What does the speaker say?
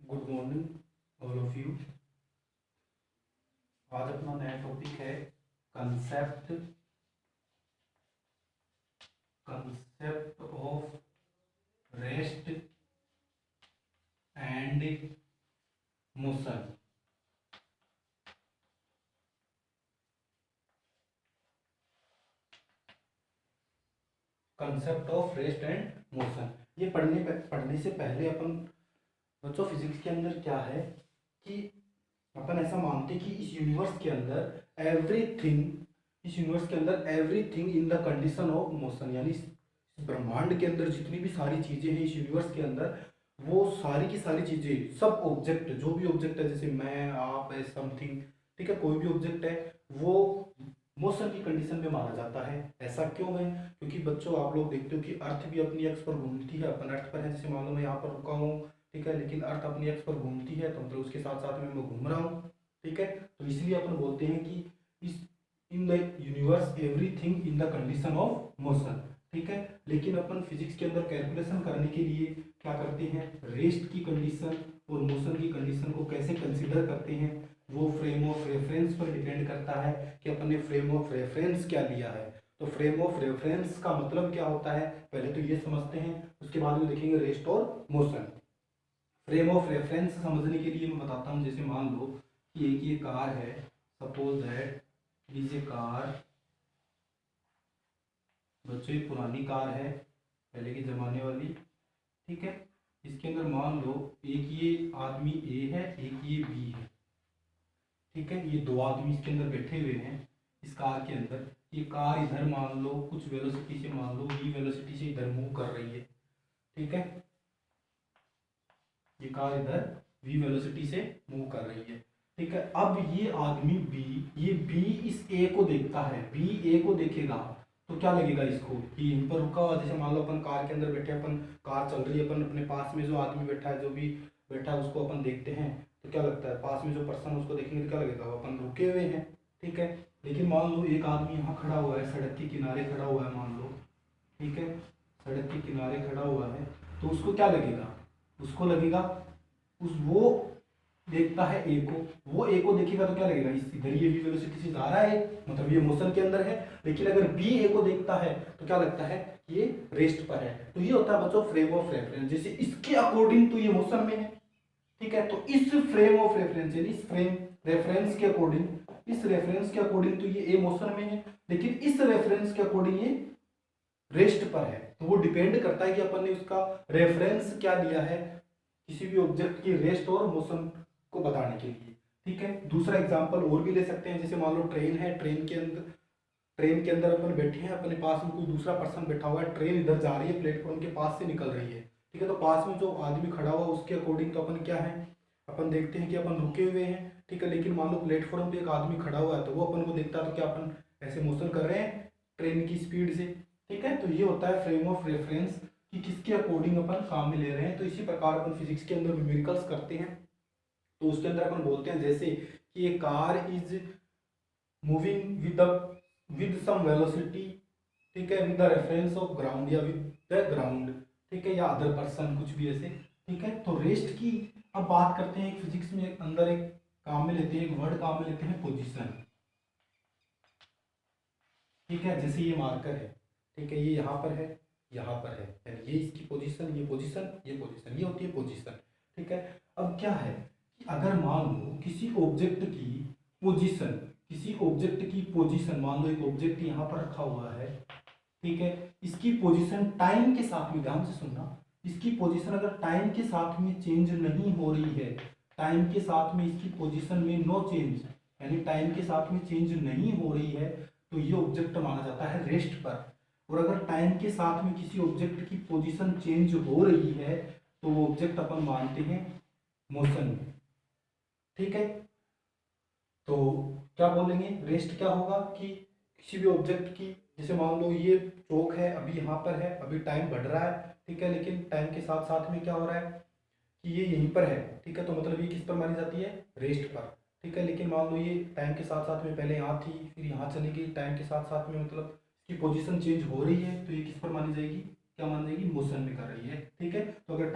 Good morning all of you. आज अपना नया टॉपिक है concept concept of rest and motion. Concept of rest and motion, ये पढ़ने से पहले अपन बच्चों फिजिक्स के अंदर क्या है कि अपन ऐसा मानते हैं कि इस यूनिवर्स के अंदर everything in the condition of motion, यानी इस ब्रह्मांड के अंदर जितनी भी सारी चीजें हैं इस यूनिवर्स के अंदर, वो सारी की सारी चीजें, सब ऑब्जेक्ट, जो भी ऑब्जेक्ट है, जैसे मैं, आप है, समथिंग, ठीक है, कोई भी ऑब्जेक्ट है, वो मोशन की कंडीशन में माना जाता है। ऐसा क्यों है? क्योंकि बच्चों आप लोग देखते हो कि अर्थ भी अपनी एक्स पर घूमती है, अपन अर्थ पर है, जैसे मान लो मैं यहाँ पर रुका हूँ, ठीक है, लेकिन अर्थ अपनी एक्स पर घूमती है, तो मतलब उसके साथ साथ में मैं घूम रहा हूँ, ठीक है। तो इसलिए अपन बोलते हैं कि इस in the universe everything in the condition of motion, ठीक है। लेकिन अपन फिजिक्स के अंदर कैलकुलेशन करने के लिए क्या करते हैं, रेस्ट की कंडीशन और मोशन की कंडीशन को कैसे कंसीडर करते हैं, वो फ्रेम ऑफ रेफरेंस पर डिपेंड करता है कि अपन ने फ्रेम ऑफ रेफरेंस क्या लिया है। तो फ्रेम ऑफ रेफरेंस का मतलब क्या होता है, पहले तो ये समझते हैं, उसके बाद में देखेंगे रेस्ट और मोशन। फ्रेम ऑफ रेफरेंस समझने के लिए मैं बताता हूँ, जैसे मान लो कि एक ये कार है, suppose that is a car. बच्चों ये पुरानी कार है, पहले के ज़माने वाली, ठीक है। इसके अंदर मान लो एक ये आदमी ए है, एक ये बी है, ठीक है। ये दो आदमी इसके अंदर बैठे हुए हैं इस कार के अंदर। ये कार इधर मान लो कुछ वेलोसिटी से, मान लो v वेलोसिटी से इधर मूव कर रही है, ठीक है। ये कार इधर v वेलोसिटी से मूव कर रही है, ठीक है। अब ये आदमी बी, ये बी इस ए को देखता है, बी ए को देखेगा तो क्या लगेगा इसको कि यहीं पर रुका हुआ, जैसे मान लो अपन कार के अंदर बैठे, अपन कार चल रही है, अपन अपने पास में जो आदमी बैठा है, जो भी बैठा है उसको अपन देखते हैं, तो क्या लगता है, पास में जो पर्सन है उसको देखेंगे तो क्या लगेगा, अपन रुके हुए हैं, ठीक है। लेकिन मान लो एक आदमी यहाँ खड़ा हुआ है, सड़क के किनारे खड़ा हुआ है, मान लो, ठीक है, सड़क के किनारे खड़ा हुआ है, तो उसको क्या लगेगा, उसको लगेगा, उस वो देखता है ए को, वो ए को देखेगा तो क्या लगेगा, इस इधर ये भी वेलोसिटी से जा रहा है, मतलब ये मोशन के अंदर है। लेकिन अगर बी ए को देखता है तो क्या लगता है, ये रेस्ट पर है। तो ये होता है बच्चों फ्रेम ऑफ रेफरेंस, जैसे इसके अकॉर्डिंग तो ये मोशन में है, ठीक है। तो इस फ्रेम ऑफ रेफरेंस, यानी इस फ्रेम रेफरेंस के अकॉर्डिंग, इस रेफरेंस के अकॉर्डिंग तो ये ए मोशन में है, लेकिन इस रेफरेंस के अकॉर्डिंग ये रेस्ट पर है। तो वो डिपेंड करता है कि अपन ने उसका रेफरेंस क्या लिया है किसी भी ऑब्जेक्ट की रेस्ट और मोशन को बताने के लिए, ठीक है। दूसरा एग्जांपल और भी ले सकते हैं, जैसे मान लो ट्रेन है, ट्रेन के अंदर अपन बैठे हैं, अपने पास में कोई दूसरा पर्सन बैठा हुआ है, ट्रेन इधर जा रही है, प्लेटफॉर्म के पास से निकल रही है, ठीक है। तो पास में जो आदमी खड़ा हुआ उसके अकॉर्डिंग तो अपन क्या है, अपन देखते हैं कि अपन रुके हुए हैं, ठीक है। लेकिन मान लो प्लेटफॉर्म पे एक आदमी खड़ा हुआ है, तो वो अपन को देखता है तो क्या अपन ऐसे मोशन कर रहे हैं ट्रेन की स्पीड से, ठीक है। तो ये होता है फ्रेम ऑफ रेफरेंस कि किसके अकॉर्डिंग अपन काम में ले रहे हैं। तो इसी प्रकार अपन फिजिक्स के अंदर न्यूमेरिकल्स करते हैं, तो उसके अंदर अपन बोलते हैं जैसे कि ये car is moving with some velocity, ठीक है, with the reference of ground या विद द ग्राउंड, ठीक है, या अदर पर्सन, कुछ भी ऐसे, ठीक है। तो रेस्ट की अब बात करते हैं, एक फिजिक्स में अंदर एक काम में लेते हैं, एक वर्ड काम में लेते हैं, पोजीशन, ठीक है। जैसे ये मार्कर है, ठीक है, ये यहाँ पर है, यहाँ पर है, यानी ये इसकी पोजीशन, ये पोजीशन, ये पोजीशन, ये होती है पोजीशन, ठीक है। अब क्या है कि अगर मान लो किसी ऑब्जेक्ट की पोजीशन, मान लो एक ऑब्जेक्ट यहाँ पर रखा हुआ है, ठीक है, इसकी पोजीशन टाइम के साथ में, ध्यान से सुनना, इसकी पोजीशन अगर टाइम के साथ में चेंज नहीं हो रही है, टाइम के साथ में इसकी पोजीशन में नो चेंज, यानी टाइम के साथ में चेंज नहीं हो रही है, तो ये ऑब्जेक्ट माना जाता है रेस्ट पर। और अगर टाइम के साथ में किसी ऑब्जेक्ट की पोजीशन चेंज हो रही है तो वो ऑब्जेक्ट अपन मानते हैं मोशन में, ठीक है। तो क्या बोलेंगे, रेस्ट क्या होगा कि किसी भी ऑब्जेक्ट की, जैसे मान लो ये चौक है, अभी यहाँ पर है, अभी टाइम बढ़ रहा है, ठीक है, लेकिन टाइम के साथ साथ में क्या हो रहा है कि ये यहीं पर है, ठीक है। तो मतलब ये किस पर मानी जाती है, रेस्ट पर, ठीक है। लेकिन मान लो ये टाइम के साथ साथ में पहले यहाँ थी, फिर यहाँ चली गई, टाइम के साथ साथ में मतलब इसकी पोजीशन चेंज हो रही है, तो ये किस पर मानी जाएगी, क्या मानी जाएगी, मोशन में कर रही है, ठीक है। तो अगर